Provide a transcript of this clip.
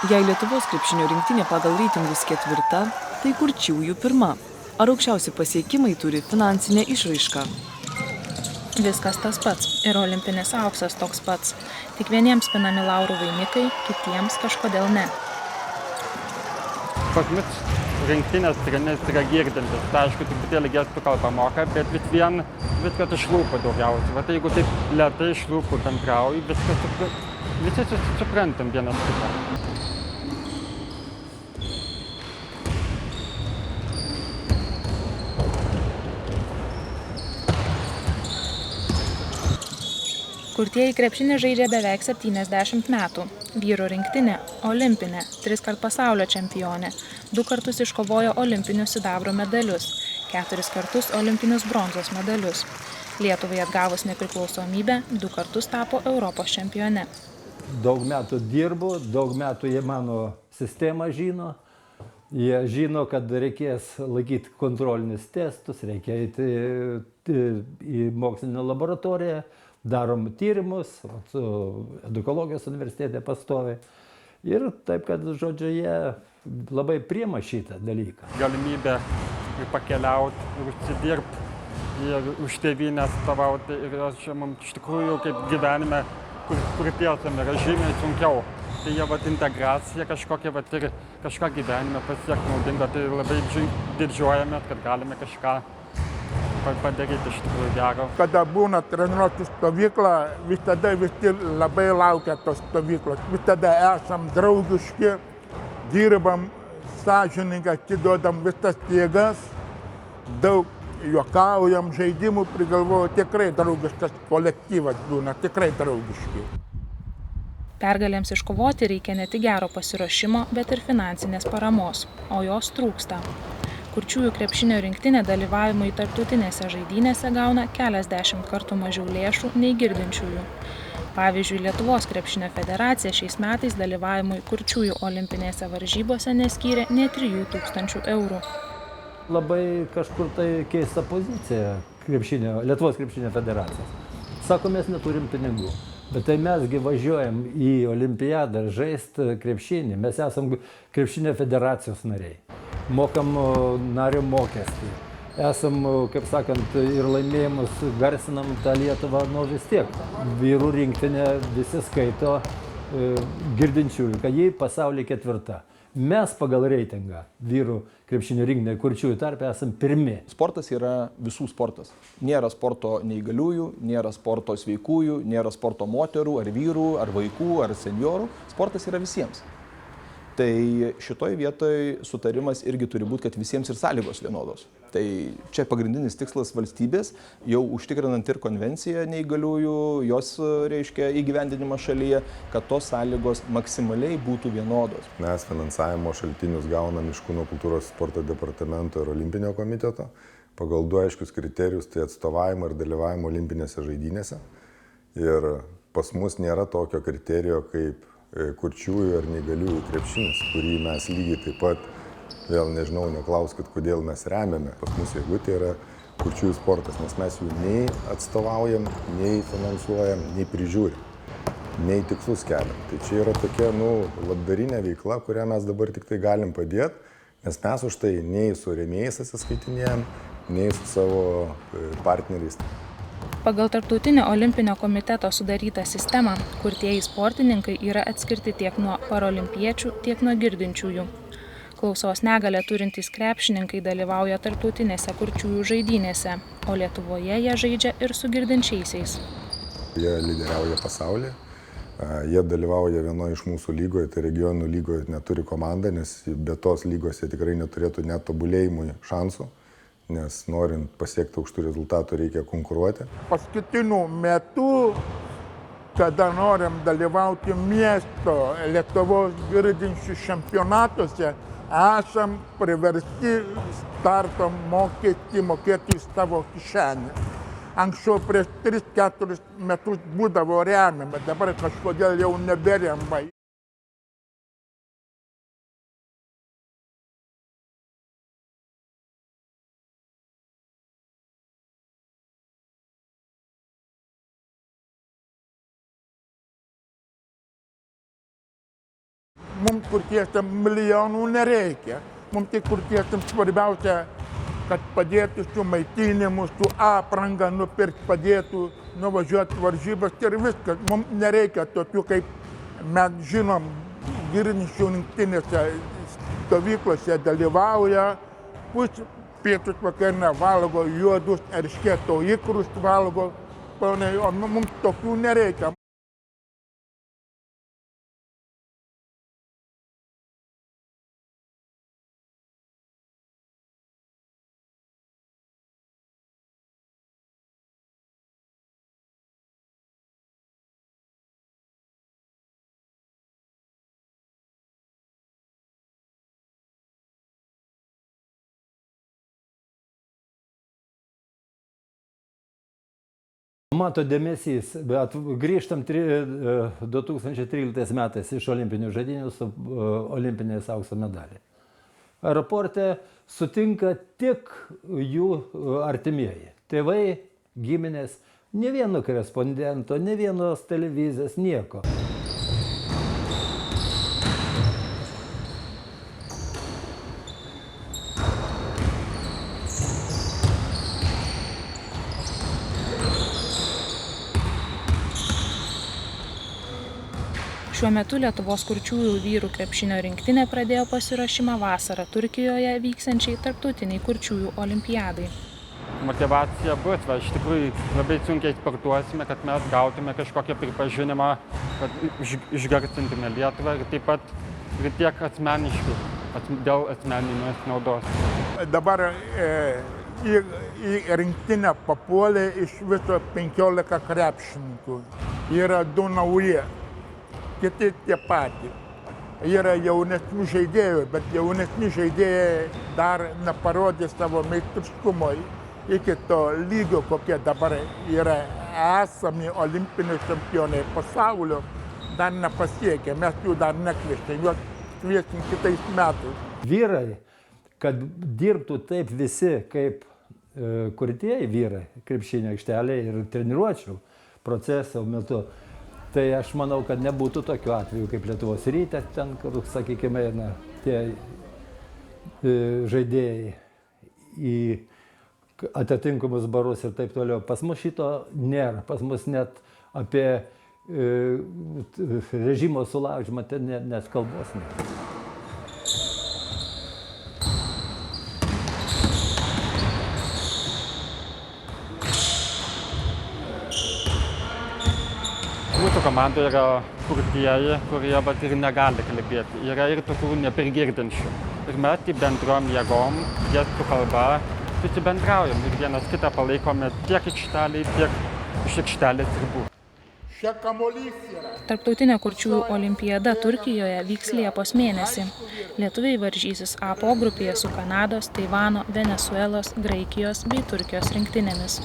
Jei Lietuvos krepšinio rinktinė pagal reitingus 4, tai Kurčiųjų 1. Ar aukščiausi pasiekimai turi finansinę išraišką? Viskas tas pats ir olimpinis auksas toks pats. Tik vieniems pinami laurų vainikai, kitiems kažkodėl ne. Pas mus rinktinės treneris yra girdintis. Tai aišku, truputėlį gestų kalbą moka, bet vis vien viskas iš lūpų daugiausiai. Vat jeigu taip lėtai iš lūpų bendrauji, visi suprantam vienas kitą. Kurtieji krepšinį žaidžia beveik 70 metų. Vyrų rinktinė – olimpinė, 3-kart pasaulio čempionė, 2 kartus iškovojo olimpinius sidabro medalius, 4 kartus olimpinius bronzos medalius. Lietuvai atgavus nepriklausomybę, 2 kartus tapo Europos čempione. Daug metų dirbu, daug metų jie mano sistemą žino. Jie žino, kad reikės laikyti kontrolinius testus, reikia eiti į mokslinę laboratoriją. Darom tyrimus su edukologijos universitete pastoviai. Ir taip, kad, žodžiu, jie labai priima šitą dalyką. Galimybė pakeliauti, užsidirbti ir už tėvynę atstovauti. Ir čia mums iš tikrųjų kaip gyvenime, kur tiesam yra žymiai sunkiau. Tai jie integracija kažkokia ir kažką gyvenime pasiekti naudingo. Tai labai didžiuojamės, kad galime kažką padaryti iš tikrųjų gero. Kada būna treniruočių stovykla, visada visi labai laukia tos stovyklos. Visada esam draugiški, dirbam, sąžiningai, atiduodam visas jėgas, daug juokaujam, žaidimų prigalvoju. Tikrai draugiškas kolektyvas būna, tikrai draugiški. Pergalėms iškovoti reikia ne tik gero pasiruošimo, bet ir finansinės paramos, o jos trūksta. Kurčiųjų krepšinio rinktinė dalyvavimui tarptautinėse žaidynėse gauna keliasdešimt kartų mažiau lėšų nei girdinčiųjų. Pavyzdžiui, Lietuvos krepšinio federacija šiais metais dalyvavimui kurčiųjų olimpinėse varžybose neskyrė nė 3000 eurų. Labai kažkur tai keista pozicija Lietuvos krepšinio federacijos. Sako, mes neturim pinigų. Bet tai mesgi važiuojam į olimpiadą žaisti krepšinį. Mes esam krepšinio federacijos nariai. Mokam nario mokestį. Esam, kaip sakant, ir laimėjimus garsinam tą Lietuvą, vis tiek. Vyrų rinktinė visi skaito girdinčiųjų, kad jie pasaulyje 4. Mes pagal reitingą vyrų krepšinio rinktinė kurčiųjų tarpe esam 1. Sportas yra visų sportas. Nėra sporto neįgaliųjų, nėra sporto sveikųjų, nėra sporto moterų, ar vyrų, ar vaikų, ar seniorų. Sportas yra visiems. Tai šitoj vietoj sutarimas irgi turi būti, kad visiems ir sąlygos vienodos. Tai čia pagrindinis tikslas valstybės, jau užtikrinant ir konvenciją neįgaliųjų, jos reiškia įgyvendinimą šalyje, kad tos sąlygos maksimaliai būtų vienodos. Mes finansavimo šaltinius gaunam iš Kūno kultūros sporto departamento ir olimpinio komiteto. Pagal 2 aiškius kriterijus, tai atstovavimo ir dalyvavimo olimpinėse žaidynėse. Ir pas mus nėra tokio kriterijo kaip kurčiųjų ar neįgaliųjų krepšinis, kurį mes lygiai taip pat, vėl nežinau, neklauskit, kodėl mes remiame. Pas mus jeigu tai yra kurčiųjų sportas, nes mes jų nei atstovaujam, nei finansuojam, nei prižiūrim, nei tikslus keliam. Tai čia yra tokia, labdarinė veikla, kurią mes dabar tik tai galim padėti, nes mes už tai nei su rėmėjais atsiskaitinėjam, nei su savo partneriais. Pagal Tarptautinio olimpinio komiteto sudarytą sistemą, kurtieji sportininkai yra atskirti tiek nuo parolimpiečių, tiek nuo girdinčiųjų. Klausos negalią turintys krepšininkai dalyvauja tarptautinėse kurčiųjų žaidynėse, o Lietuvoje jie žaidžia ir su girdinčiaisiais. Jie lyderiauja pasaulyje, jie dalyvauja vienoje iš mūsų lygoje, tai regionų lygoje neturi komandą, nes be tos lygos jie tikrai neturėtų net tobulėjimui šansų. Nes norint pasiekti aukštų rezultatų reikia konkuruoti. Paskutiniu metu, kada norim dalyvauti miesto Lietuvos girdinčių čempionatuose, esam priversti starto mokėti iš savo kišenę. Anksčiau prieš 3-4 metus būdavo remiama, dabar kažkodėl jau neberemba. Mums kurtiesiam milijonų nereikia. Mums tik kurtiesiam svarbiausia, kad padėtų su maitinimu, su apranga nupirkti, padėtų nuvažiuoti varžybas ir viskas. Mums nereikia tokių, kaip mes žinom, girniškių rinktinėse stovyklose dalyvauja, pietus vakarinę valgo juodus eršketo ikrus valgo, o mums tokių nereikia. Mato dėmesys, bet grįžtam 2013 metais iš olimpinių žaidynių su olimpiniais aukso medaliai. Aeroporte sutinka tik jų artimieji. Tėvai, giminės, ne vieno korespondento, ne vienos televizijos, nieko. Šiuo metu Lietuvos kurčiųjų vyrų krepšinio rinktinė pradėjo pasiruošimą vasarą Turkijoje vyksiančiai tarptautiniai kurčiųjų olimpiadai. Motyvacija bus, iš tikrųjų labai sunkiai sportuosime, kad mes gautume kažkokią pripažinimą, kad išgarsintume Lietuvą ir taip pat ir tiek asmeniškai, dėl asmeninės naudos. Dabar į rinktinę papuolė iš viso 15 krepšininkų. Yra 2 nauji. Kiti tie patys. Yra jaunesnių žaidėjų, bet jaunesni žaidėjai dar neparodė savo meistriškumo iki to lygio, kokie dabar yra esami olimpiniai čempionai pasaulio, dar nepasiekė. Mes jų dar nekviesim, juos kviesim kitais metais. Vyrai, kad dirbtų taip visi kaip kurtieji vyrai krepšinio aikštelėje ir treniruočių proceso metu, tai aš manau, kad nebūtų tokių atvejų kaip Lietuvos Ryte, ten, kur, sakykime, tie žaidėjai į atitinkamus barus ir taip toliau. Pas mus šito nėra, pas mus net apie režimo sulaužymą ten net kalbos nėra. Mūsų komandoje yra kurtieji, kurie ir negali kalbėti. Yra ir tokių neprigirdinčių. Ir mes taip bendrom jėgom, gestų kalba, susibendraujam ir vienas kitą palaikome tiek aikštelėje, tiek iš aikštelės ribų. Tarptautinė kurčiųjų olimpiada Turkijoje vyks Liepos mėnesį. Lietuviai varžysis A pogrupėje su Kanados, Taivano, Venesuelos, Graikijos bei Turkijos rinktinėmis.